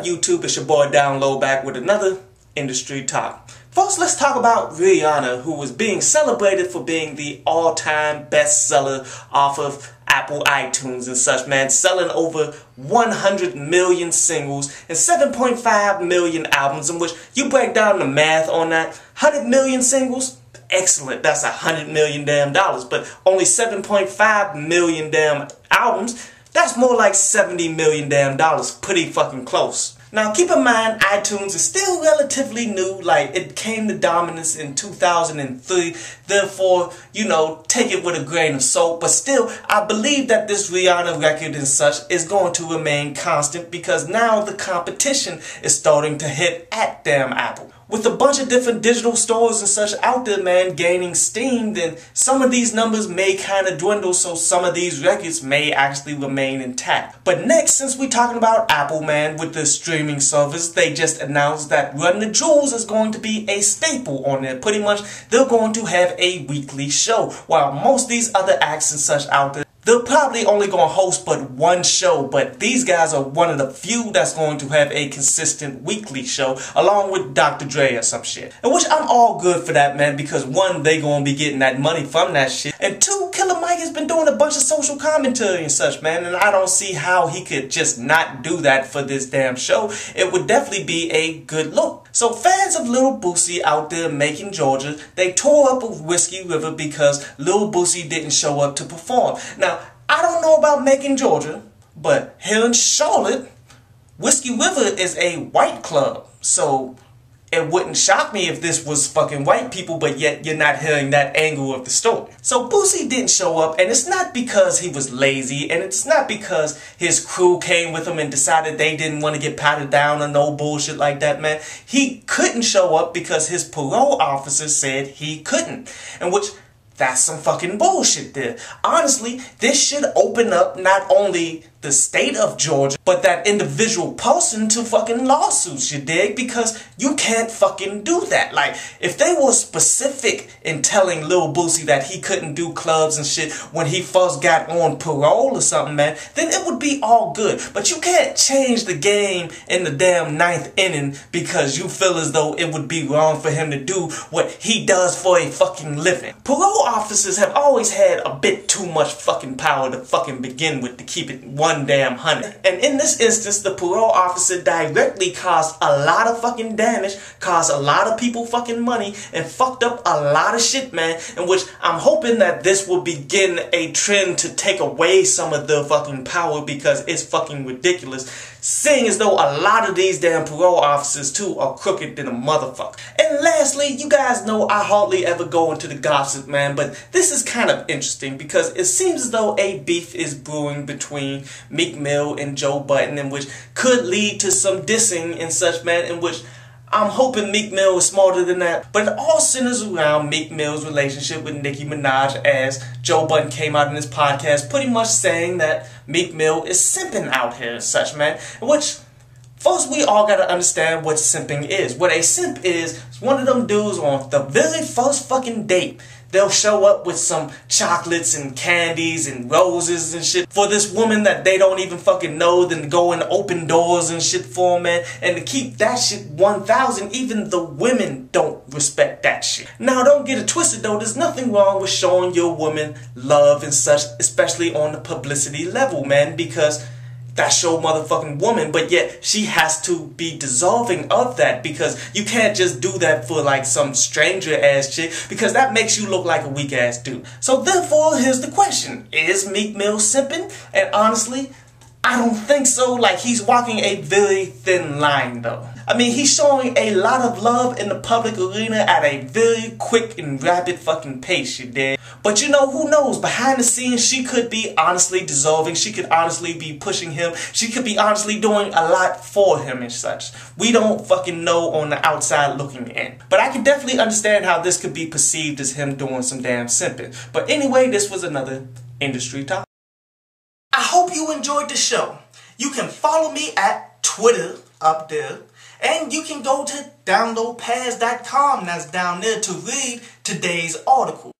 up, YouTube? It's your boy Download back with another industry talk. First, let's talk about Rihanna, who was being celebrated for being the all-time bestseller off of Apple iTunes and such, man. Selling over 100 million singles and 7.5 million albums, in which you break down the math on that. 100 million singles? Excellent. That's $100 million damn dollars. But only 7.5 million damn albums? That's more like $70 million damn dollars. Pretty fucking close. Now keep in mind, iTunes is still relatively new. Like, it came to dominance in 2003. Therefore, you know, take it with a grain of salt. But still, I believe that this Rihanna record and such is going to remain constant, because now the competition is starting to hit at damn Apple. With a bunch of different digital stores and such out there, man, gaining steam, then some of these numbers may kind of dwindle, so some of these records may actually remain intact. But next, since we're talking about Apple, man, with the streaming service, they just announced that Run the Jewels is going to be a staple on there. Pretty much, they're going to have a weekly show, while most of these other acts and such out there, they're probably only going to host but one show, but these guys are one of the few that's going to have a consistent weekly show, along with Dr. Dre or some shit. And which I'm all good for that, man, because one, they going to be getting that money from that shit, and two, Killer Mike has been doing a bunch of social commentary and such, man, and I don't see how he could just not do that for this damn show. It would definitely be a good look. So fans of Lil Boosie out there making Georgia, they tore up a Whiskey River because Lil Boosie didn't show up to perform. Now, I don't know about Macon, Georgia, but here in Charlotte, Whiskey River is a white club. So it wouldn't shock me if this was fucking white people, but yet you're not hearing that angle of the story. So Boosie didn't show up, and it's not because he was lazy, and it's not because his crew came with him and decided they didn't want to get patted down or no bullshit like that, man. He couldn't show up because his parole officer said he couldn't, and which, that's some fucking bullshit there. Honestly, this should open up not only the state of Georgia, but that individual person to fucking lawsuits, you dig? Because you can't fucking do that. Like, if they were specific in telling Lil Boosie that he couldn't do clubs and shit when he first got on parole or something, man, then it would be all good. But you can't change the game in the damn 9th inning because you feel as though it would be wrong for him to do what he does for a fucking living. Parole officers have always had a bit too much fucking power to fucking begin with, to keep it one damn hundred. And in this instance, the parole officer directly caused a lot of fucking damage, caused a lot of people fucking money, and fucked up a lot of shit, man, in which I'm hoping that this will begin a trend to take away some of the fucking power, because it's fucking ridiculous, seeing as though a lot of these damn parole officers too are crooked than a motherfucker. And lastly, you guys know I hardly ever go into the gossip, man, but this is kind of interesting because it seems as though a beef is brewing between Meek Mill and Joe Budden, in which could lead to some dissing and such, man, in which I'm hoping Meek Mill is smarter than that. But it all centers around Meek Mill's relationship with Nicki Minaj, as Joe Budden came out in his podcast pretty much saying that Meek Mill is simping out here and such, man. Which, first, we all gotta understand what simping is. What a simp is one of them dudes on the very first fucking date, they'll show up with some chocolates and candies and roses and shit for this woman that they don't even fucking know, then go and open doors and shit for them, man. And to keep that shit 1,000, even the women don't respect that shit. Now, don't get it twisted though, there's nothing wrong with showing your woman love and such, especially on the publicity level, man, because that's your motherfucking woman, but yet she has to be deserving of that, because you can't just do that for like some stranger ass chick, because that makes you look like a weak ass dude. So therefore, here's the question: is Meek Mill simping? And honestly, I don't think so. Like, he's walking a very thin line though. I mean, he's showing a lot of love in the public arena at a very quick and rapid fucking pace, you dig? But you know, who knows? Behind the scenes, she could be honestly deserving. She could honestly be pushing him. She could be honestly doing a lot for him and such. We don't fucking know on the outside looking in. But I can definitely understand how this could be perceived as him doing some damn simping. But anyway, this was another industry talk. I hope you enjoyed the show. You can follow me at Twitter up there. And you can go to downloadpass.com, that's down there, to read today's article.